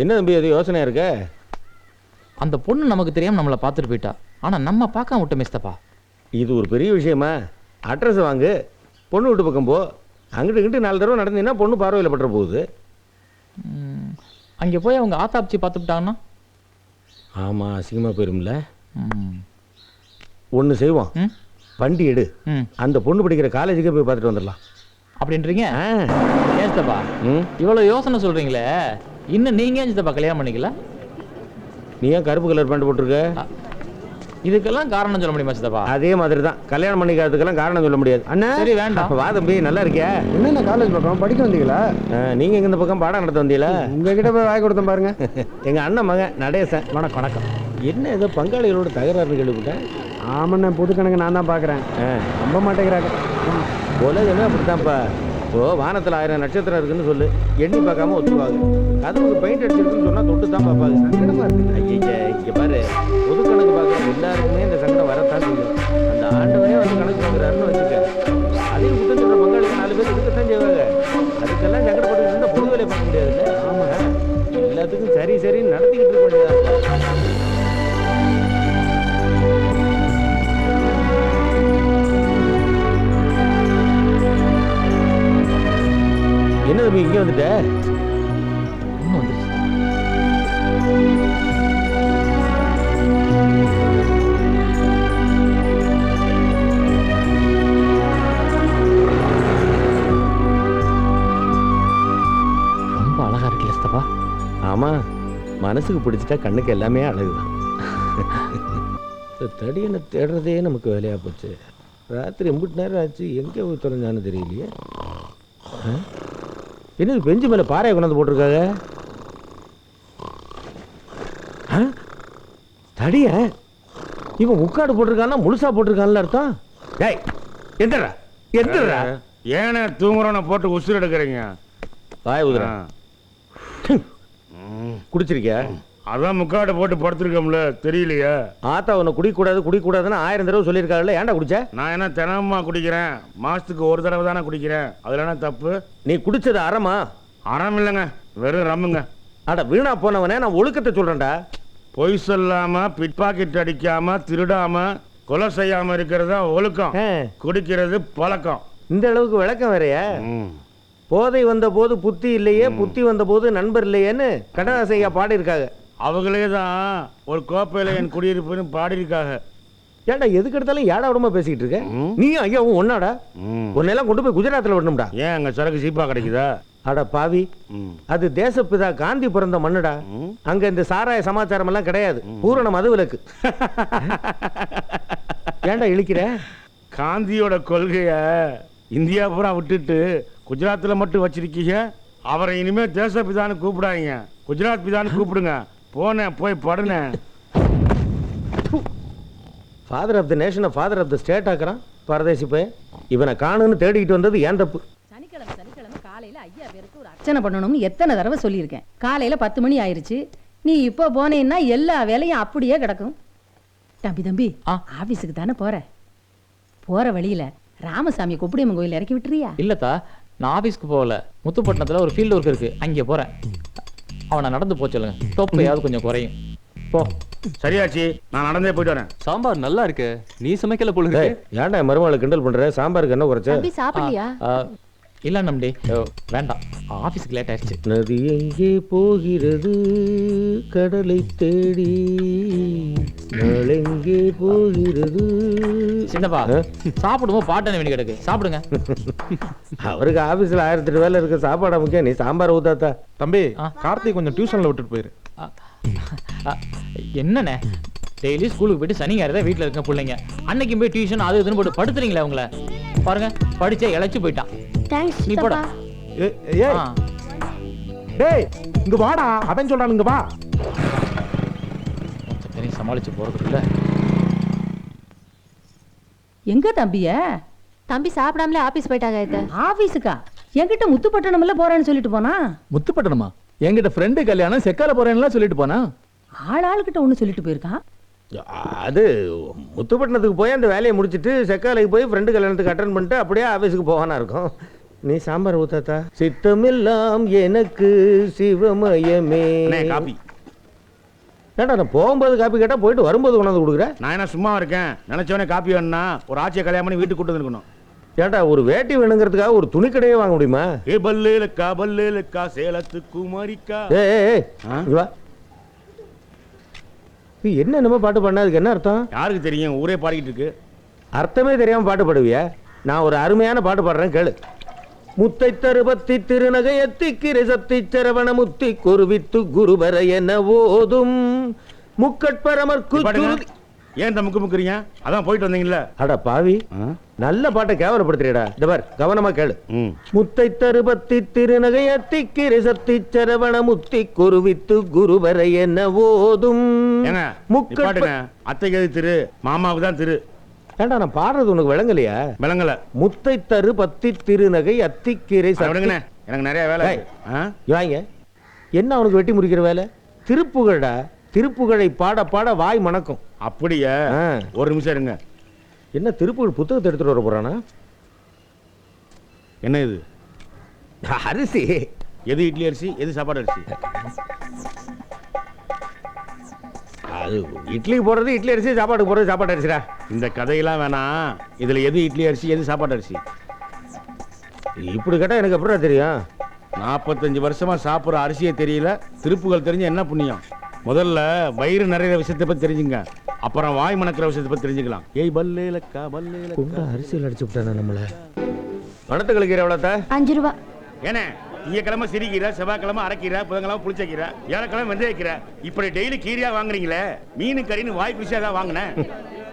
என்ன தம்பி அது யோசனையா இருக்க? அந்த பொண்ணு நமக்கு தெரியாம நம்மளை பார்த்துட்டு போயிட்டா. ஆனா நம்ம பார்க்காம விட்ட மிஸ்தப்பா. இது ஒரு பெரிய விஷயமா? அட்ரஸ் வாங்கு, பொண்ணு வீட்டு பக்கம் போ. அங்கிட்டு இங்கிட்டு 4 தடவை நடந்தீங்கன்னா பொண்ணு பார்வையில் பட்டுற போகுது. அங்கே போய் அவங்க ஆத்தாப்சி பார்த்துட்டாங்கன்னா? ஆமாம், அசிங்கமாக போயிரும்ல. ஒன்று செய்வோம், வண்டி எடு, அந்த பொண்ணு படிக்கிற காலேஜுக்கே போய் பார்த்துட்டு வந்துடலாம். அப்படின்றீங்க? ஏன் சித்தப்பா இவ்வளோ யோசனை சொல்கிறீங்களே, இன்னும் நீங்கள் ஏன் சித்தப்பா கல்யாணம் பண்ணிக்கல? நீ ஏன் கருப்பு கலர் பேண்ட் போட்டிருக்க? இதுக்கெல்லாம் காரணம் சொல்ல முடியுமா சித்தப்பா? அதே மாதிரி தான் கல்யாணம் பண்ணிக்கிறதுக்கெல்லாம் காரணம் சொல்ல முடியாது. அண்ணா சரி வேண்டாம். வா தம்பி, நல்லா இருக்கியா? என்னென்ன காலேஜ் பக்கம் படிக்க வந்தீங்களா? நீங்கள் எங்க இந்த பக்கம் பாடம் நடத்த வந்தீங்களா? உங்ககிட்ட போய் வாங்கி கொடுத்தேன் பாருங்க. எங்கள் அண்ணன் மகன் நடேசன். வணக்கம் வணக்கம். என்ன ஏதோ பங்காளிகளோட தகராறுன்னு கேள்விப்பட்டேன். ஆமாண்ணே, புது கணக்கு நான் தான் பார்க்குறேன். நம்ப மாட்டேங்கிறாங்க. உலகமே அப்படித்தான்ப்பா. இப்போ வானத்தில் 1000 நட்சத்திரம் இருக்குன்னு சொல்லு, எண்ணி பார்க்காம ஒத்துக்குவாங்க. கதவுக்கு பெயிண்ட் அடிச்சிருக்குன்னு சொன்னால் தொட்டு தான் பார்ப்பாங்க. சங்கடமாக இருக்கு. ஐயா இங்கே பாரு, பொது கணக்கு பார்க்குற எல்லாருக்குமே இந்த சங்கடம் வரத்தான் செய்யும். அந்த ஆண்டவனே வந்து கணக்கு பார்க்குறாருன்னு வச்சுக்க, அதையும் குற்றம் சொல்கிற பங்காளிக்கு 4 பேர் இருக்கத்தான் செய்வாங்க. அதுக்கெல்லாம் சங்கடப்பட்டு இருந்தால் பொது வேலையை பார்க்க முடியாதுல்ல. ஆமாம், எல்லாத்துக்கும் சரி சரின்னு நடத்திக்கிட்டு இருக்க வேண்டியதாக. என்ன தம்பி இங்கே வந்துட்ட? இன்னும் வந்துருச்சு. ரொம்ப அழகா இருக்குல்ல சித்தப்பா? ஆமாம், மனசுக்கு பிடிச்சிட்டா கண்ணுக்கு எல்லாமே அழகுதான். தடியனை தேடுறதே நமக்கு வேலையாக போச்சு. ராத்திரி 8 நேரம் ஆச்சு, எங்கே போய் தொலைஞ்சான்னு தெரியலையே. என்னது பெஞ்சு மேலே பாறையை கொண்டாந்து போட்டிருக்காங்க? தடிய இவன் முக்காடு போட்டிருக்கான்னா முழுசா போட்டிருக்கான்ல அர்த்தம். டேய் எந்தடா எந்தடா ஏன்னா தூங்குறவனை போட்டு உசுறு எடுக்கிறீங்க? வாய் உதுறா. குடிச்சிருக்கியா? அதான் முக்காடை போட்டு படுத்துருக்கோம்ல, தெரியலையா? ஆத்தா உன்னை குடிக்கூடாதுன்னு 1000 தடவை சொல்லியிருக்காங்கல்ல, ஏன்டா குடிச்ச? நான் என்ன தினமா குடிக்கிறேன்? மாசத்துக்கு ஒரு தடவை தானே குடிக்கிறேன். அதுல என்ன தப்பு? நீ குடிச்சது அறமா? அறம் இல்லைங்க, வெறும் ரம்முங்க. அட வீணா போனவனே, நான் ஒழுக்கத்தை சொல்றேன்டா. பொய் சொல்லாம, பிட் பாக்கெட் அடிக்காம, திருடாம, கொலை செய்யாம இருக்கிறதா ஒழுக்கம். குடிக்கிறது பழக்கம். இந்த அளவுக்கு விளக்கம் வேறையா? போதை வந்த போது புத்தி இல்லையே, புத்தி வந்த போது நண்பர் இல்லையேன்னு கண்ணதாசையா பாடி இருக்காங்க. அவங்களே தான் ஒரு கோப்பையில என் குடியிருப்புன்னு பாடியிருக்காங்க. ஏன்டா எதுக்கு எடுத்தாலும் ஏடா விடமா பேசிக்கிட்டு இருக்க? நீ ஐயா ஒன்னாடா உன்னெல்லாம் கொண்டு போய் குஜராத்தில் விடணும்டா. ஏன் அங்க சரக்கு சீப்பா கிடைக்குதா? அட பாவி, அது தேசப்பிதா காந்தி பிறந்த மண்ணுடா. அங்க இந்த சாராய சமாச்சாரம் எல்லாம் கிடையாது, பூரண மதுவிலக்கு. ஏன்டா இழிக்கிற? காந்தியோட கொள்கைய இந்தியா பூரா விட்டுட்டு குஜராத்தில் மட்டும் வச்சிருக்கீங்க. அவரை இனிமே தேசப்பிதான்னு கூப்பிடாதீங்க, குஜராத் பிதான்னு கூப்பிடுங்க. போனேன், போய் படுனேன். ஃபாதர் ஆஃப் த நேஷனை ஃபாதர் ஆஃப் த ஸ்டேட் ஆக்குறான் பரதேசி போய். இவனை காணுன்னு தேடிக்கிட்டு வந்தது ஏன் தப்பு? சனிக்கிழமை காலையில ஐயா பேருக்கு ஒரு அர்ச்சனை பண்ணணும்னு எத்தனை தடவை சொல்லியிருக்கேன். காலையில 10 மணி ஆயிருச்சு. நீ இப்போ போனேன்னா எல்லா வேலையும் அப்படியே கிடக்கும். தம்பி ஆபீஸுக்கு தானே போற வழியில ராமசாமி கொப்படியம்மன் கோயில் இறக்கி விட்டுறியா? இல்லத்தா, நான் ஆஃபீஸ்க்கு போகல. முத்துப்பட்டினத்தில் ஒரு ஃபீல்டு ஒர்க் இருக்கு, அங்கே போகிறேன். அவனை நடந்து போக சொல்லுங்க, தொப்பையாவது கொஞ்சம் குறையும். போ. சரியாச்சு, நான் நடந்தே போயிட்டு வரேன். சாம்பார் நல்லா இருக்கு, நீ சமைக்கல போல இருக்கு. ஏன்டா மருமகளை கிண்டல் பண்ற? சாம்பாருக்கு என்ன குறைச்ச? சாப்பிடலையா? இல்லை நம்பி, வேண்டாம், ஆஃபீஸுக்கு லேட் ஆயிடுச்சு. நதி எங்கே போகிறது கடலை தேடி, நாளெங்கே போகிறது? சின்னப்பா, சாப்பிடுவோம், பாட்டனை வேண்டி கிடக்கு, சாப்பிடுங்க. அவருக்கு ஆபீஸ்ல 1008 வேலை இருக்கு, சாப்பாடா முக்கியம். நீ சாம்பார் ஊத்தாத்தா. தம்பி, கார்த்திக் கொஞ்சம் டியூஷன்ல விட்டுட்டு போயிரு. என்னண்ணே, டெய்லி ஸ்கூலுக்கு போயிட்டு சனி ஞாயிறு வீட்டில் இருக்க பிள்ளைங்க, அன்னைக்கும் போய் டியூஷன் அது இதுன்னு போட்டு படுத்துறீங்களே உங்களை. பாருங்க, படிச்சே இழைச்சு போயிட்டான். நீ போடா. டேய் இங்க வாடா, அவன் சொல்றான் இங்க வா. சமாளிச்சு போறதுக்குள்ள எங்க தம்பிய? தம்பி சாப்பிடாமலே ஆபீஸ் போயிட்டாங்க. ஆபீஸுக்கா? என்கிட்ட முத்துப்பட்டணம்ல போறேன்னு சொல்லிட்டு போனா. முத்துப்பட்டணமா? என்கிட்ட ஃப்ரெண்டு கல்யாணம் செக்கால போறேன்னு சொல்லிட்டு போனா. ஆளுகிட்ட ஒண்ணு சொல்லிட்டு போயிருக்கான். அது முத்துப்பட்டினத்துக்கு போய் அந்த வேலையை முடிச்சுட்டு செக்காலைக்கு போய் ஃப்ரெண்டு கல்யாணத்துக்கு அட்டன் பண்ணிட்டு அப்படியே ஆஃபீஸுக்கு போவானா இருக்கும். நீ சாம்பார் ஊத்தாத்தா. சித்தமெல்லாம் எனக்கு சிவமயமே. அண்ணே, காப்பி. ஏண்டா நான் போகும்போது காப்பி கேட்டா போயிட்டு வரும்போது கொண்டாந்து கொடுக்குற? நான் என்ன சும்மா இருக்கேன்? நினைச்சவனே காப்பி வேணும்னா ஒரு ஆட்சியை கல்யாணம் பண்ணி வீட்டுக்கு கூட்டு வந்துருக்கணும். ஏண்டா ஒரு வேட்டி வேணுங்கிறதுக்காக ஒரு துணி கடையே வாங்க முடியுமா? ஏ பல்லேலக்கா சேலத்து குமாரிக்கா. ஏய் இங்க வா. நீ என்னமோ பாட்டு பண்ண, அதுக்கு என்ன அர்த்தம்? யாருக்கு தெரியும்? ஊரே பாடிக்கிட்டு இருக்கு. அர்த்தமே தெரியாம பாட்டு பாடுவியா? நான் ஒரு அருமையான பாட்டு பாடுறேன் கேளு. முத்தை தருபத்தி திருநகையத்திக்கு ரிசத்தி சரவண முத்தி குருவித்து குருவர என ஓதும் முக்கட்பரமர்க்கு. ஏன் இந்த முக்குறீங்க? அதான் போயிட்டு வந்தீங்கல்ல. அட பாவி, நல்ல பாட்டை கேவலப்படுத்துறியடா. இந்த பார், கவனமா கேளு. முத்தை தருபத்தி திருநகையத்திக்கு ரிசத்தி சரவண முத்தி குருவித்து குருவர என ஓதும் முக்கட்ப. அத்தைக்கு எது திரு? மாமாவுக்கு தான் திரு. ஏண்டா நான் பாடுறது உனக்கு விளங்கலையா? விளங்கல. முத்தை தரு பத்தி திருநகை அத்திக்கீரை. எனக்கு நிறைய வேலை. வாங்க. என்ன அவனுக்கு வெட்டி முறிக்கிற வேலை? திருப்புகழடா. திருப்புகழை பாட பாட வாய் மணக்கும். அப்படியே ஒரு நிமிஷம் இருங்க. என்ன திருப்புகழ் புத்தகத்தை எடுத்துட்டு வர போறானா? என்ன இது? அரிசி. எது இட்லி அரிசி, எது சாப்பாடு அரிசி? அது இட்லிக்கு போடுறது இட்லி அரிசி, சாப்பாடுக்கு போடுறது சாப்பாடு அரிசிடா. இந்த கதையெல்லாம் வேணாம். இதுல எது இட்லி அரிசி, எது சாப்பாடு அரிசி? இப்படி கேட்டா எனக்கு எப்படிடா தெரியும்? 45 வருஷமா சாப்பிட்ற அரிசியே தெரியல. திருப்புகள் தெரிஞ்ச என்ன புண்ணியம்? முதல்ல வயிறு நிறைய விஷயத்தை பத்தி தெரிஞ்சுங்க, அப்புறம் வாய் மணக்கிற விஷயத்தை பத்தி தெரிஞ்சுக்கலாம். ஏய் பல்லேலக்கா பல்லேலக்கா. அரிசியில் அடிச்சு விட்டானே நம்மள. பணத்துக்கு கீரை எவ்வளோத்தா? 5 ரூபா. ஏன்னா திங்கக்கிழமை சிறுகீரை, செவ்வாய்க்கிழமை அரைக்கீரை, புதன்கிழமை புளிச்சக்கீரை, ஏழக்கிழமை வெந்தயக்கீரை, இப்படி டெய்லி கீரையா வாங்குறீங்களே. மீன் கறின்னு வாய் ருசியா தான் வாங்கினேன்.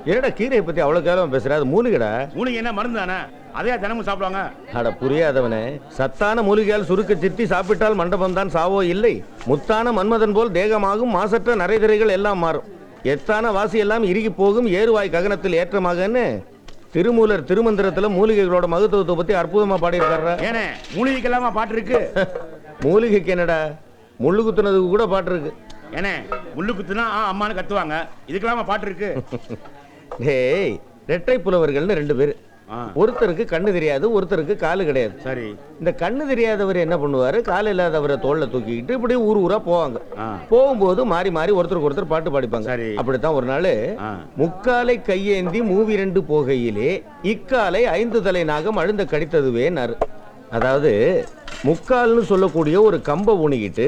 என்னடா கீரையை பத்தி அவ்வளவு கேவலமா பேசுற? அது மூலிகைடா. மூலிகை என்ன மருந்து தானே? அதே தினமும் சாப்பிடுவாங்க. அட புரியாதவனே, சத்தான மூலிகையால் சுருக்க சித்தி சாப்பிட்டால் மண்டபம் தான் சாவோ இல்லை. முத்தான மன்மதன் போல் தேகமாகும், மாசற்ற நரைதிரைகள் எல்லாம் மாறும். எத்தான வாசி எல்லாம் இறுகி போகும், ஏறுவாய் ககனத்தில் ஏற்றமாகன்னு திருமூலர் திருமந்திரத்துல மூலிகைகளோட மகத்துவத்தை பத்தி அற்புதமா பாடியிருக்காரு. ஏனே மூலிகைக்கெல்லாமா பாட்டு இருக்கு? மூலிகைக்கு என்னடா, முள்ளு குத்துனதுக்கு கூட பாட்டு இருக்கு. ஏனே முள்ளு குத்துனா அம்மானு கத்துவாங்க, இதுக்கெல்லாமா பாட்டு இருக்கு? ஏய், ரெட்டை புலவர்கள்னு 2 பேர். ஒருத்தருக்கு கண்ணு தெரியாது, ஒருத்தருக்கு காலு கிடையாது. சரி. இந்த கண்ணு தெரியாதவர் என்ன பண்ணுவாரு? கால் இல்லாதவரை தோல்ல தூக்கிக்கிட்டு இப்படி ஊர் ஊரா போவாங்க. போகும்போது மாறி மாறி ஒருத்தருக்கு ஒருத்தர் பாட்டு பாடிப்பாங்க. அப்படித்தான் ஒரு நாள் முக்காலை கையேந்தி மூவிரண்டு போகையிலே இக்காலை 5 தலை நாகம் அழுந்த கடித்ததுவேன்னாரு. அதாவது முக்கால்னு சொல்லக்கூடிய ஒரு கம்பை ஊனிக்கிட்டு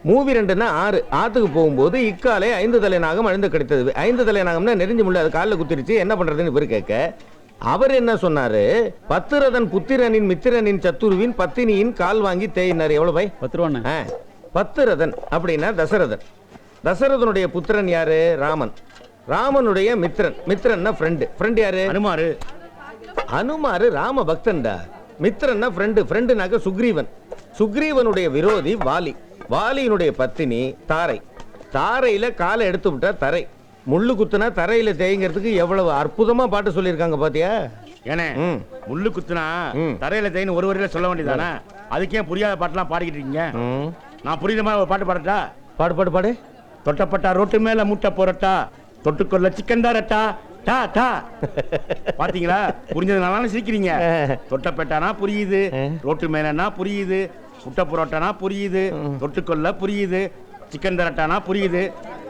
மூவிரண்டுன்னா 6 ஆத்துக்கு போகும்போது இக்காலை 5 தலை நாகம் அழுந்த கடித்தது. 5 தலை நாகம்னா நெறிஞ்சு முள்ள அது காலில் குத்திருச்சு, என்ன பண்றதுன்னு பேர் கேட்க அவர் என்ன சொன்னாரு? பத்திரதன் புத்திரனின் மித்திரனின் சத்துருவின் பத்தினியின் கால் வாங்கி தேயினார். எவ்வளவு பை? 10 ரூபா. பத்திரதன் அப்படின்னா தசரதன். தசரதனுடைய புத்திரன் யாரு? ராமன். ராமனுடைய மித்திரன், மித்திரன்னா ஃப்ரெண்டு. ஃப்ரெண்ட் யாரு? அனுமாரு. அனுமாரு ராம பக்தன்டா. மித்திரன்னா ஃப்ரெண்டு. ஃப்ரெண்டுனாக்க சுக்ரீவன். சுக்ரீவனுடைய விரோதி வாலி. வாலியினுடைய பத்தினி தாரை. தாரையில காலை எடுத்து விட்டா தரை. முள்ளு குத்துனா தரையில தேய்ங்கிறதுக்கு எவ்வளவு அற்புதமா பாட்டு சொல்லியிருக்காங்க பாத்தியா? ஏனே முள்ளு குத்துனா தரையில தேய்னு ஒரு வரையில சொல்ல வேண்டியதானே? அதுக்கே புரியாத பாட்டுலாம் பாடிக்கிட்டு இருக்கீங்க. நான் புரியுற மாதிரி ஒரு பாட்டு பாடட்டா? பாடு பாடு பாடு. தொட்டப்பட்டா ரோட்டு மேல முட்டை போறட்டா, தொட்டுக்கொள்ள சிக்கன் தாரட்டா டா டா. பாத்தீங்களா? புரிஞ்சதுனால சிரிக்கிறீங்க. தொட்டப்பட்டானா புரியுது, ரோட்டு மேலனா புரியுது, முட்டை புரோட்டானா புரியுது, தொட்டுக்கொள்ள புரியுது, சிக்கன் தரட்டானா புரியுது.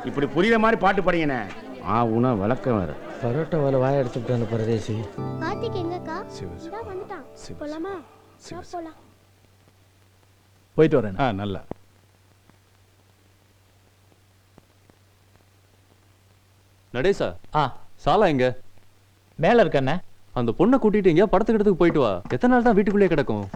இப்படி புரியுற மாதிரி பாட்டு படிங்கண்ணே. உன விளக்கம் வேற. பரோட்டா வேலை வாய எடுத்துட்டான பரதேசி. கார்த்திக் எங்கக்கா? வந்துட்டான். போலாமா? போலாம். போயிட்டு வரேன். நல்லா. நடேசா, சாலா எங்க? மேல இருக்கண்ணே. அந்த பொண்ணை கூட்டிட்டு எங்கேயா படத்துக்கு போயிட்டு வா. எத்தனை நாள் தான் வீட்டுக்குள்ளே கிடக்கும்?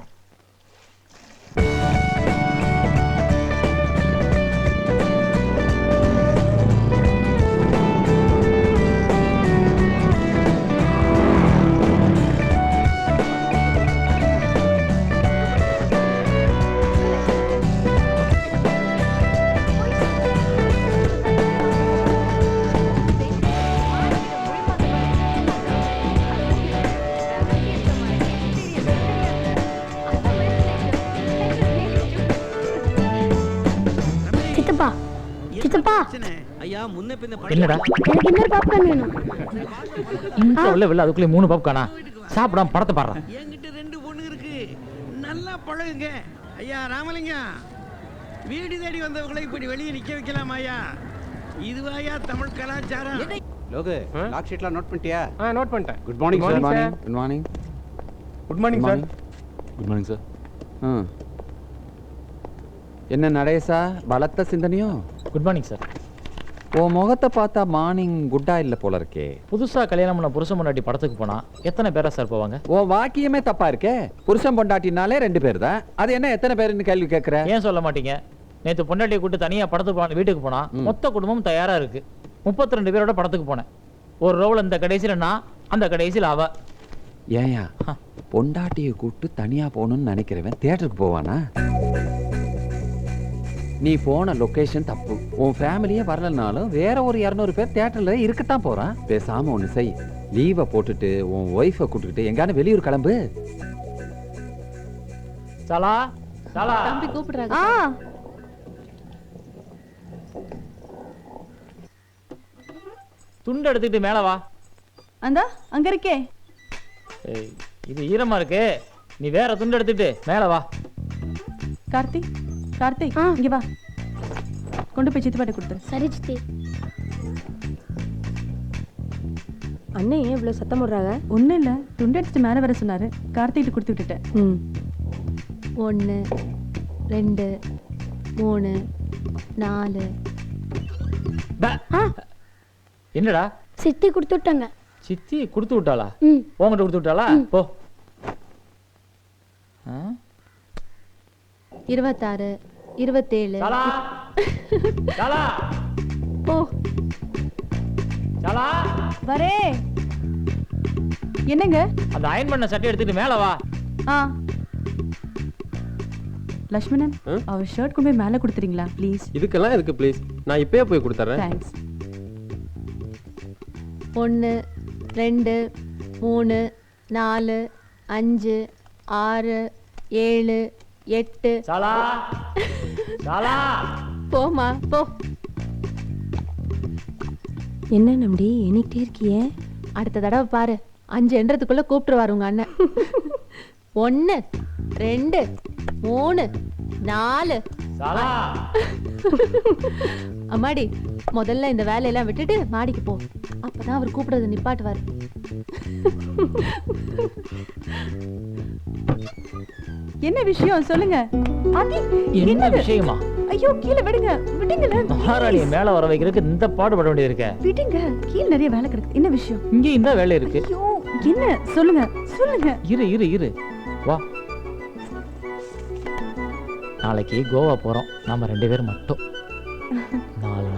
என்னடா எனக்கு இன்னொரு பாப்கார்ன் வேணும். உள்ள அதுக்குள்ளே 3 பாப்கார்னா? சாப்பிடாம படத்தை பாடுறான். என்கிட்ட 2 பொண்ணு இருக்கு. பழகுங்க. ஐயா ராமலிங்கம், வீடு தேடி வந்தவங்களை இப்படி வெளியே நிக்க வைக்கலாம் ஐயா. இதுவாயா தமிழ் கலாச்சாரம். லோகு லாக் ஷீட்லாம் நோட் பண்ணிட்டியா? நோட் பண்ணிட்டேன். Good morning sir. Good morning. Good morning sir. Good morning sir. என்ன நடேசா பலத்த சிந்தனையோ? Good morning sir. உன் முகத்தை பார்த்தா மார்னிங் குட்டா இல்லை போல இருக்கே. புதுசா கல்யாணம் பண்ண புருஷன் பொண்டாட்டி படத்துக்கு போனா எத்தனை பேரா சார் போவாங்க? உன் வாக்கியமே தப்பா இருக்கே. புருஷன் பொண்டாட்டினாலே 2 பேர் தான். அது என்ன எத்தனை பேருன்னு கேள்வி கேட்குற? ஏன் சொல்ல மாட்டீங்க? நேற்று பொண்டாட்டியை கூட்டு தனியா படத்துக்கு போன வீட்டுக்கு போனா மொத்த குடும்பம் தயாரா இருக்கு. 32 பேரோட படத்துக்கு போனேன். ஒரு ரோல் இந்த கடைசியில நான், அந்த கடைசியில் அவ. ஏயா பொண்டாட்டியை கூப்பிட்டு தனியா போகணும்னு நினைக்கிறவன் தியேட்டருக்கு போவானா? நீ போன லொகேஷன் தப்பு. உன் ஃபேமிலியே வரலனாலும் வேற ஒரு 200 பேர் தியேட்டர்ல இருக்கத்தான் போறான். பேசாம ஒண்ணு செய், லீவை போட்டுட்டு உன் ஒய்ஃபை கூட்டிட்டு எங்கான வெளியூர் கிளம்பு. சாலா சாலா தம்பி கூப்பிடுறாங்க. துண்டு எடுத்துக்கிட்டு மேல வா. அந்த அங்க இருக்கே. இது ஈரமா இருக்கு, நீ வேற துண்டு எடுத்துட்டு மேல வா. கார்த்திக், கார்த்திக் இங்க வா. கொண்டு போய் சித்திப்பாட்ட கொடுத்துரு. சரி சித்தி. அண்ணன் ஏன் இவ்வளவு சத்தம் போடுறாங்க? ஒண்ணும் இல்ல, துண்டு எடுத்துட்டு மேல வர சொன்னாரு. கார்த்திகிட்ட கொடுத்து விட்டுட்டேன். 1 2 3 4. என்னடா சித்தி கொடுத்து விட்டாங்க. சித்தி கொடுத்து விட்டாளா? உங்ககிட்ட கொடுத்து விட்டாளா? போ. 26 27. சாலா சாலா போ. சாலா வரே. என்னங்க? அந்த அயன் பண்ண சட்டை எடுத்துட்டு மேல வா. லட்சுமணன், அவர் ஷர்ட் கொண்டு போய் மேல கொடுத்துறீங்களா ப்ளீஸ்? இதுக்கெல்லாம் எதுக்கு ப்ளீஸ்? நான் இப்பயே போய் கொடுத்துறேன். தேங்க்ஸ். 1 2 3 4 5 6 7 8. சாலா சாலா போமா போ. என்ன நம்பி எண்ணிக்கிட்டே இருக்கியே? அடுத்த தடவை பாரு, 5 எண்றதுக்குள்ள கூப்பிட்டுருவாரு உங்க அண்ணன். 1 2 3 4. சாலா அம்மாடி, முதல்ல இந்த வேலையெல்லாம் விட்டுட்டு மாடிக்கு போ. அப்பதான் அவர் கூப்பிடுறது நிப்பாட்டுவார். என்ன விஷயம் சொல்லுங்க. என்ன விஷயமா? ஐயோ கீழே விடுங்க, விடுங்களே. மகாராணியை மேல வர வைக்கிறதுக்கு இந்த பாடுபட வேண்டியது இருக்க. விடுங்க, கீழே நிறைய வேலை கிடக்கு. என்ன விஷயம்? இங்க இந்த வேலை இருக்கு. ஐயோ என்ன சொல்லுங்க சொல்லுங்க. இரு இரு இரு வா. நாளைக்கு கோவா போறோம், நாம 2 பேர் மட்டும். 4